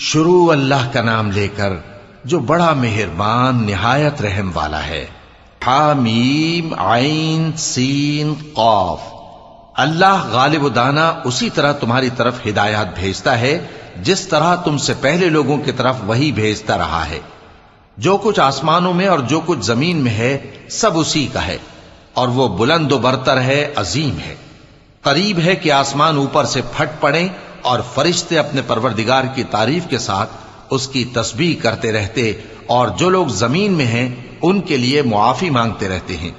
شروع اللہ کا نام لے کر جو بڑا مہربان نہایت رحم والا ہے۔ حامیم عین سین قاف۔ اللہ غالب و دانا اسی طرح تمہاری طرف ہدایات بھیجتا ہے جس طرح تم سے پہلے لوگوں کی طرف وہی بھیجتا رہا ہے۔ جو کچھ آسمانوں میں اور جو کچھ زمین میں ہے سب اسی کا ہے، اور وہ بلند و برتر ہے، عظیم ہے۔ قریب ہے کہ آسمان اوپر سے پھٹ پڑیں اور فرشتے اپنے پروردگار کی تعریف کے ساتھ اس کی تسبیح کرتے رہتے، اور جو لوگ زمین میں ہیں ان کے لیے معافی مانگتے رہتے ہیں۔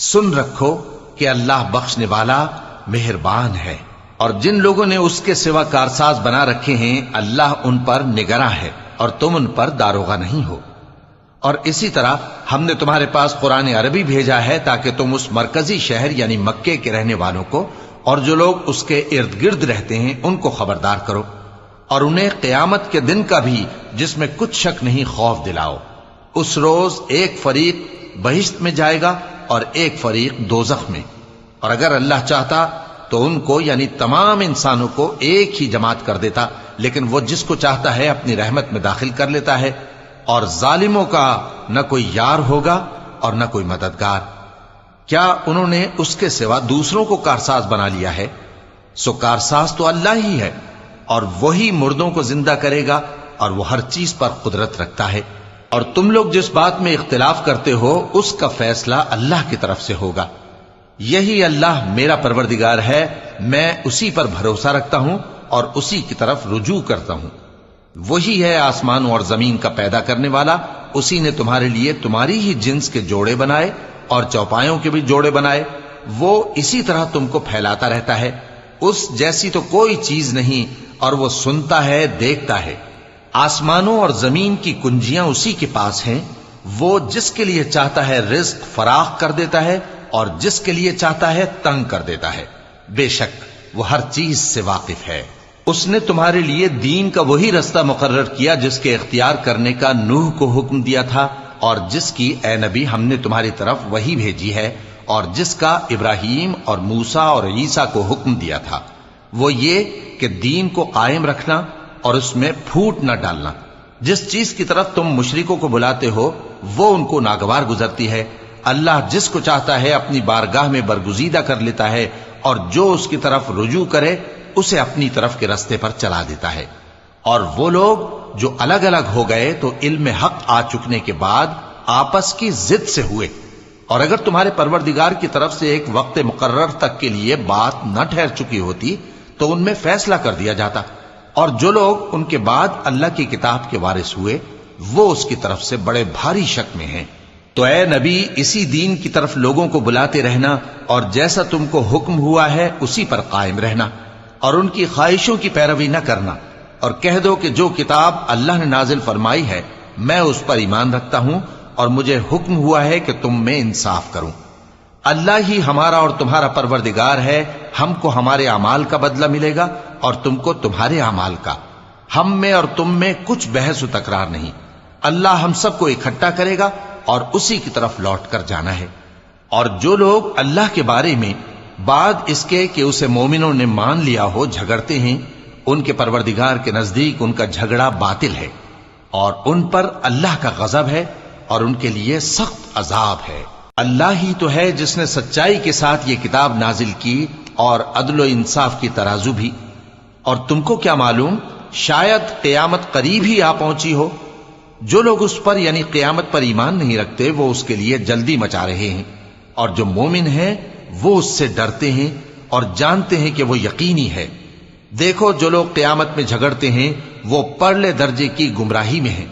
سن رکھو کہ اللہ بخشنے والا مہربان ہے، اور جن لوگوں نے اس کے سوا کارساز بنا رکھے ہیں اللہ ان پر نگراں ہے، اور تم ان پر داروغہ نہیں ہو۔ اور اسی طرح ہم نے تمہارے پاس قرآن عربی بھیجا ہے تاکہ تم اس مرکزی شہر یعنی مکے کے رہنے والوں کو اور جو لوگ اس کے ارد گرد رہتے ہیں ان کو خبردار کرو، اور انہیں قیامت کے دن کا بھی جس میں کچھ شک نہیں خوف دلاؤ۔ اس روز ایک فریق بہشت میں جائے گا اور ایک فریق دوزخ میں، اور اگر اللہ چاہتا تو ان کو یعنی تمام انسانوں کو ایک ہی جماعت کر دیتا، لیکن وہ جس کو چاہتا ہے اپنی رحمت میں داخل کر لیتا ہے، اور ظالموں کا نہ کوئی یار ہوگا اور نہ کوئی مددگار۔ کیا انہوں نے اس کے سوا دوسروں کو کارساز بنا لیا ہے؟ سو کارساز تو اللہ ہی ہے، اور وہی مردوں کو زندہ کرے گا، اور وہ ہر چیز پر قدرت رکھتا ہے۔ اور تم لوگ جس بات میں اختلاف کرتے ہو اس کا فیصلہ اللہ کی طرف سے ہوگا۔ یہی اللہ میرا پروردگار ہے، میں اسی پر بھروسہ رکھتا ہوں اور اسی کی طرف رجوع کرتا ہوں۔ وہی ہے آسمانوں اور زمین کا پیدا کرنے والا، اسی نے تمہارے لیے تمہاری ہی جنس کے جوڑے بنائے اور چوپایوں کے بھی جوڑے بنائے۔ وہ اسی طرح تم کو پھیلاتا رہتا ہے، اس جیسی تو کوئی چیز نہیں، اور وہ سنتا ہے، دیکھتا ہے۔ آسمانوں اور زمین کی کنجیاں اسی کے پاس ہیں، وہ جس کے لیے چاہتا ہے رزق فراخ کر دیتا ہے اور جس کے لیے چاہتا ہے تنگ کر دیتا ہے۔ بے شک وہ ہر چیز سے واقف ہے۔ اس نے تمہارے لیے دین کا وہی رستہ مقرر کیا جس کے اختیار کرنے کا نوح کو حکم دیا تھا، اور جس کی اے نبی ہم نے تمہاری طرف وہی بھیجی ہے، اور جس کا ابراہیم اور موسیٰ اور عیسیٰ کو حکم دیا تھا، وہ یہ کہ دین کو قائم رکھنا اور اس میں پھوٹ نہ ڈالنا۔ جس چیز کی طرف تم مشرکوں کو بلاتے ہو وہ ان کو ناگوار گزرتی ہے۔ اللہ جس کو چاہتا ہے اپنی بارگاہ میں برگزیدہ کر لیتا ہے، اور جو اس کی طرف رجوع کرے اسے اپنی طرف کے رستے پر چلا دیتا ہے۔ اور وہ لوگ جو الگ الگ ہو گئے تو علم حق آ چکنے کے بعد آپس کی ضد سے ہوئے، اور اگر تمہارے پروردگار کی طرف سے ایک وقت مقرر تک کے لیے بات نہ ٹھہر چکی ہوتی تو ان میں فیصلہ کر دیا جاتا، اور جو لوگ ان کے بعد اللہ کی کتاب کے وارث ہوئے وہ اس کی طرف سے بڑے بھاری شک میں ہیں۔ تو اے نبی اسی دین کی طرف لوگوں کو بلاتے رہنا، اور جیسا تم کو حکم ہوا ہے اسی پر قائم رہنا، اور ان کی خواہشوں کی پیروی نہ کرنا، اور کہہ دو کہ جو کتاب اللہ نے نازل فرمائی ہے میں اس پر ایمان رکھتا ہوں، اور مجھے حکم ہوا ہے کہ تم میں انصاف کروں۔ اللہ ہی ہمارا اور تمہارا پروردگار ہے، ہم کو ہمارے اعمال کا بدلہ ملے گا اور تم کو تمہارے اعمال کا۔ ہم میں اور تم میں کچھ بحث و تکرار نہیں، اللہ ہم سب کو اکٹھا کرے گا اور اسی کی طرف لوٹ کر جانا ہے۔ اور جو لوگ اللہ کے بارے میں بعد اس کے کہ اسے مومنوں نے مان لیا ہو جھگڑتے ہیں، ان کے پروردگار کے نزدیک ان کا جھگڑا باطل ہے، اور ان پر اللہ کا غضب ہے اور ان کے لیے سخت عذاب ہے۔ اللہ ہی تو ہے جس نے سچائی کے ساتھ یہ کتاب نازل کی اور عدل و انصاف کی ترازو بھی۔ اور تم کو کیا معلوم، شاید قیامت قریب ہی آ پہنچی ہو۔ جو لوگ اس پر یعنی قیامت پر ایمان نہیں رکھتے وہ اس کے لیے جلدی مچا رہے ہیں، اور جو مومن ہیں وہ اس سے ڈرتے ہیں اور جانتے ہیں کہ وہ یقینی ہے۔ دیکھو جو لوگ قیامت میں جھگڑتے ہیں وہ پرلے درجے کی گمراہی میں ہیں۔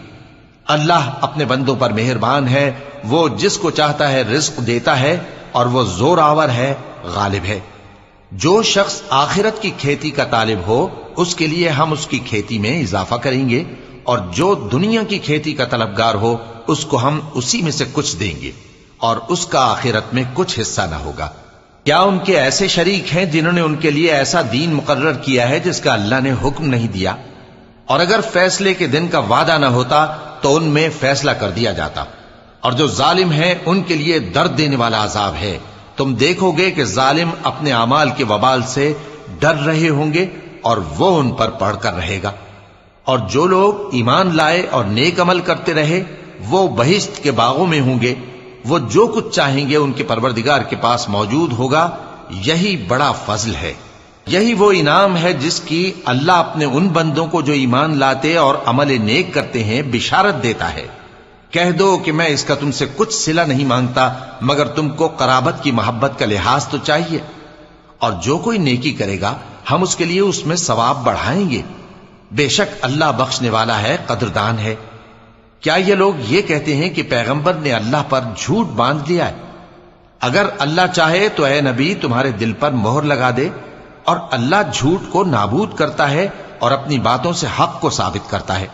اللہ اپنے بندوں پر مہربان ہے، وہ جس کو چاہتا ہے رزق دیتا ہے، اور وہ زور آور ہے، غالب ہے۔ جو شخص آخرت کی کھیتی کا طالب ہو اس کے لیے ہم اس کی کھیتی میں اضافہ کریں گے، اور جو دنیا کی کھیتی کا طلبگار ہو اس کو ہم اسی میں سے کچھ دیں گے، اور اس کا آخرت میں کچھ حصہ نہ ہوگا۔ کیا ان کے ایسے شریک ہیں جنہوں نے ان کے لیے ایسا دین مقرر کیا ہے جس کا اللہ نے حکم نہیں دیا؟ اور اگر فیصلے کے دن کا وعدہ نہ ہوتا تو ان میں فیصلہ کر دیا جاتا، اور جو ظالم ہیں ان کے لیے درد دینے والا عذاب ہے۔ تم دیکھو گے کہ ظالم اپنے اعمال کے وبال سے ڈر رہے ہوں گے اور وہ ان پر پڑھ کر رہے گا۔ اور جو لوگ ایمان لائے اور نیک عمل کرتے رہے وہ بہشت کے باغوں میں ہوں گے، وہ جو کچھ چاہیں گے ان کے پروردگار کے پاس موجود ہوگا۔ یہی بڑا فضل ہے، یہی وہ انعام ہے جس کی اللہ اپنے ان بندوں کو جو ایمان لاتے اور عمل نیک کرتے ہیں بشارت دیتا ہے۔ کہہ دو کہ میں اس کا تم سے کچھ صلہ نہیں مانگتا مگر تم کو قرابت کی محبت کا لحاظ تو چاہیے، اور جو کوئی نیکی کرے گا ہم اس کے لیے اس میں ثواب بڑھائیں گے، بے شک اللہ بخشنے والا ہے، قدردان ہے۔ کیا یہ لوگ یہ کہتے ہیں کہ پیغمبر نے اللہ پر جھوٹ باندھ لیا ہے؟ اگر اللہ چاہے تو اے نبی تمہارے دل پر مہر لگا دے، اور اللہ جھوٹ کو نابود کرتا ہے اور اپنی باتوں سے حق کو ثابت کرتا ہے،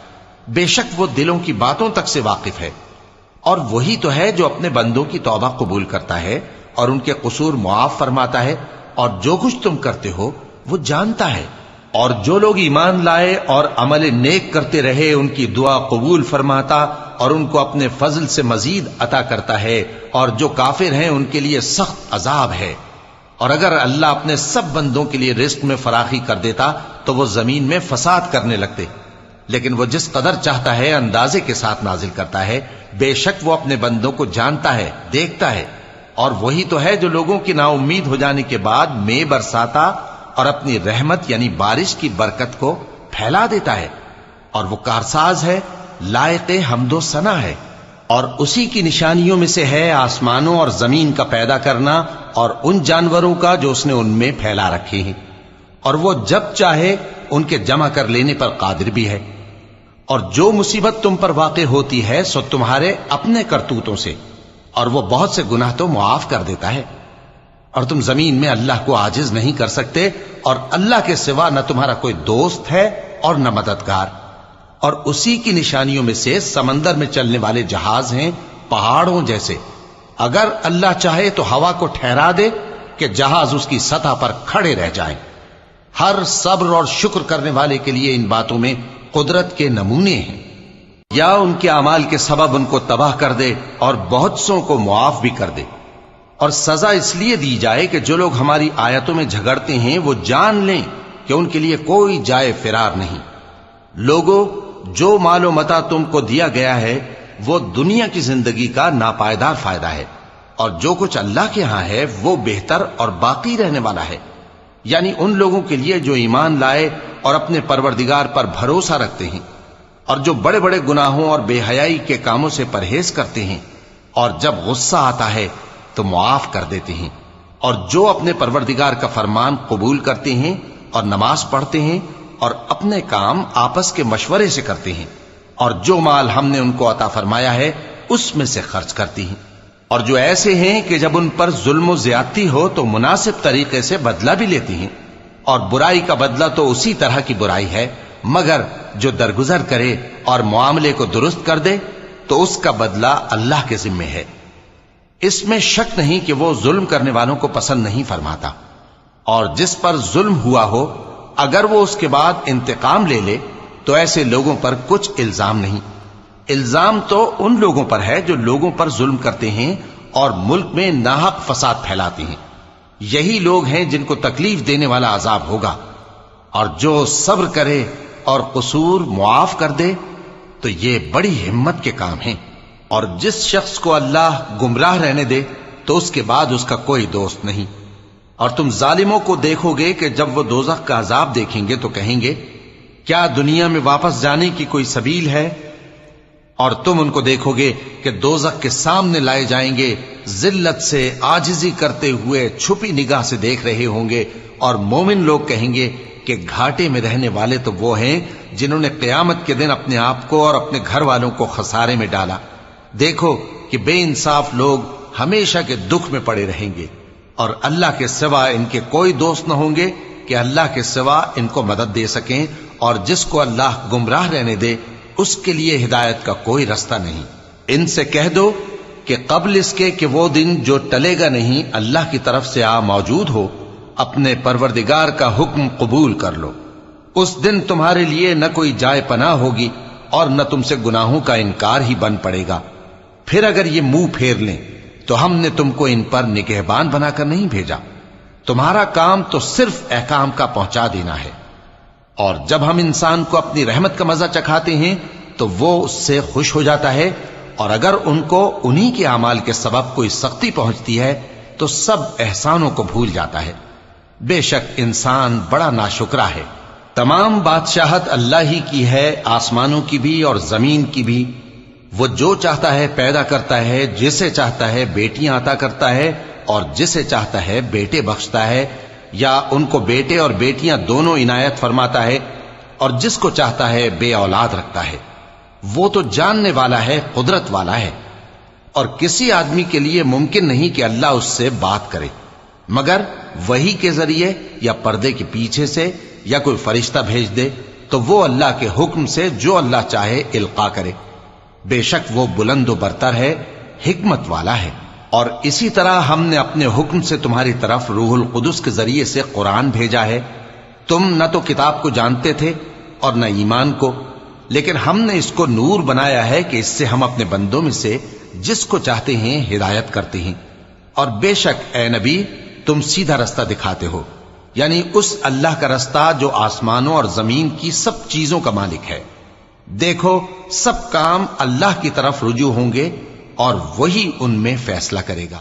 بے شک وہ دلوں کی باتوں تک سے واقف ہے۔ اور وہی تو ہے جو اپنے بندوں کی توبہ قبول کرتا ہے اور ان کے قصور معاف فرماتا ہے، اور جو کچھ تم کرتے ہو وہ جانتا ہے۔ اور جو لوگ ایمان لائے اور عمل نیک کرتے رہے ان کی دعا قبول فرماتا اور ان کو اپنے فضل سے مزید عطا کرتا ہے، اور جو کافر ہیں ان کے لیے سخت عذاب ہے۔ اور اگر اللہ اپنے سب بندوں کے لیے رزق میں فراخی کر دیتا تو وہ زمین میں فساد کرنے لگتے، لیکن وہ جس قدر چاہتا ہے اندازے کے ساتھ نازل کرتا ہے، بے شک وہ اپنے بندوں کو جانتا ہے، دیکھتا ہے۔ اور وہی تو ہے جو لوگوں کی نا امید ہو جانے کے بعد مے برساتا اور اپنی رحمت یعنی بارش کی برکت کو پھیلا دیتا ہے، اور وہ کارساز ہے، لائق حمد و ثنا ہے۔ اور اسی کی نشانیوں میں سے ہے آسمانوں اور زمین کا پیدا کرنا اور ان جانوروں کا جو اس نے ان میں پھیلا رکھے ہیں، اور وہ جب چاہے ان کے جمع کر لینے پر قادر بھی ہے۔ اور جو مصیبت تم پر واقع ہوتی ہے سو تمہارے اپنے کرتوتوں سے، اور وہ بہت سے گناہ تو معاف کر دیتا ہے۔ اور تم زمین میں اللہ کو عاجز نہیں کر سکتے، اور اللہ کے سوا نہ تمہارا کوئی دوست ہے اور نہ مددگار۔ اور اسی کی نشانیوں میں سے سمندر میں چلنے والے جہاز ہیں پہاڑوں جیسے، اگر اللہ چاہے تو ہوا کو ٹھہرا دے کہ جہاز اس کی سطح پر کھڑے رہ جائیں۔ ہر صبر اور شکر کرنے والے کے لیے ان باتوں میں قدرت کے نمونے ہیں۔ یا ان کے اعمال کے سبب ان کو تباہ کر دے اور بہت سوں کو معاف بھی کر دے۔ اور سزا اس لیے دی جائے کہ جو لوگ ہماری آیتوں میں جھگڑتے ہیں وہ جان لیں کہ ان کے لیے کوئی جائے فرار نہیں۔ لوگوں، جو مال و متاع تم کو دیا گیا ہے وہ دنیا کی زندگی کا ناپائیدار فائدہ ہے، اور جو کچھ اللہ کے ہاں ہے وہ بہتر اور باقی رہنے والا ہے، یعنی ان لوگوں کے لیے جو ایمان لائے اور اپنے پروردگار پر بھروسہ رکھتے ہیں، اور جو بڑے بڑے گناہوں اور بے حیائی کے کاموں سے پرہیز کرتے ہیں، اور جب غصہ آتا ہے تو معاف کر دیتے ہیں، اور جو اپنے پروردگار کا فرمان قبول کرتے ہیں اور نماز پڑھتے ہیں اور اپنے کام آپس کے مشورے سے کرتے ہیں، اور جو مال ہم نے ان کو عطا فرمایا ہے اس میں سے خرچ کرتی ہیں۔ اور جو ایسے ہیں کہ جب ان پر ظلم و زیادتی ہو تو مناسب طریقے سے بدلہ بھی لیتی ہیں، اور برائی کا بدلہ تو اسی طرح کی برائی ہے، مگر جو درگزر کرے اور معاملے کو درست کر دے تو اس کا بدلہ اللہ کے ذمے ہے۔ اس میں شک نہیں کہ وہ ظلم کرنے والوں کو پسند نہیں فرماتا، اور جس پر ظلم ہوا ہو اگر وہ اس کے بعد انتقام لے لے تو ایسے لوگوں پر کچھ الزام نہیں۔ الزام تو ان لوگوں پر ہے جو لوگوں پر ظلم کرتے ہیں اور ملک میں ناحق فساد پھیلاتے ہیں، یہی لوگ ہیں جن کو تکلیف دینے والا عذاب ہوگا۔ اور جو صبر کرے اور قصور معاف کر دے تو یہ بڑی ہمت کے کام ہیں۔ اور جس شخص کو اللہ گمراہ رہنے دے تو اس کے بعد اس کا کوئی دوست نہیں۔ اور تم ظالموں کو دیکھو گے کہ جب وہ دوزخ کا عذاب دیکھیں گے تو کہیں گے کیا دنیا میں واپس جانے کی کوئی سبیل ہے؟ اور تم ان کو دیکھو گے کہ دوزخ کے سامنے لائے جائیں گے، ذلت سے عاجزی کرتے ہوئے چھپی نگاہ سے دیکھ رہے ہوں گے، اور مومن لوگ کہیں گے کہ گھاٹے میں رہنے والے تو وہ ہیں جنہوں نے قیامت کے دن اپنے آپ کو اور اپنے گھر والوں کو خسارے میں ڈالا۔ دیکھو کہ بے انصاف لوگ ہمیشہ کے دکھ میں پڑے رہیں گے، اور اللہ کے سوا ان کے کوئی دوست نہ ہوں گے کہ اللہ کے سوا ان کو مدد دے سکیں، اور جس کو اللہ گمراہ رہنے دے اس کے لیے ہدایت کا کوئی رستہ نہیں۔ ان سے کہہ دو کہ قبل اس کے کہ وہ دن جو ٹلے گا نہیں اللہ کی طرف سے آ موجود ہو، اپنے پروردگار کا حکم قبول کر لو۔ اس دن تمہارے لیے نہ کوئی جائے پناہ ہوگی اور نہ تم سے گناہوں کا انکار ہی بن پڑے گا۔ پھر اگر یہ منہ پھیر لیں تو ہم نے تم کو ان پر نگہبان بنا کر نہیں بھیجا، تمہارا کام تو صرف احکام کا پہنچا دینا ہے۔ اور جب ہم انسان کو اپنی رحمت کا مزہ چکھاتے ہیں تو وہ اس سے خوش ہو جاتا ہے، اور اگر ان کو انہی کے اعمال کے سبب کوئی سختی پہنچتی ہے تو سب احسانوں کو بھول جاتا ہے۔ بے شک انسان بڑا ناشکرا ہے۔ تمام بادشاہت اللہ ہی کی ہے، آسمانوں کی بھی اور زمین کی بھی۔ وہ جو چاہتا ہے پیدا کرتا ہے، جسے چاہتا ہے بیٹیاں عطا کرتا ہے اور جسے چاہتا ہے بیٹے بخشتا ہے، یا ان کو بیٹے اور بیٹیاں دونوں عنایت فرماتا ہے، اور جس کو چاہتا ہے بے اولاد رکھتا ہے۔ وہ تو جاننے والا ہے، قدرت والا ہے، اور کسی آدمی کے لیے ممکن نہیں کہ اللہ اس سے بات کرے مگر وحی کے ذریعے یا پردے کے پیچھے سے، یا کوئی فرشتہ بھیج دے تو وہ اللہ کے حکم سے جو اللہ چاہے القا کرے۔ بے شک وہ بلند و برتر ہے، حکمت والا ہے۔ اور اسی طرح ہم نے اپنے حکم سے تمہاری طرف روح القدس کے ذریعے سے قرآن بھیجا ہے۔ تم نہ تو کتاب کو جانتے تھے اور نہ ایمان کو، لیکن ہم نے اس کو نور بنایا ہے کہ اس سے ہم اپنے بندوں میں سے جس کو چاہتے ہیں ہدایت کرتے ہیں۔ اور بے شک اے نبی تم سیدھا رستہ دکھاتے ہو، یعنی اس اللہ کا رستہ جو آسمانوں اور زمین کی سب چیزوں کا مالک ہے۔ دیکھو سب کام اللہ کی طرف رجوع ہوں گے اور وہی ان میں فیصلہ کرے گا۔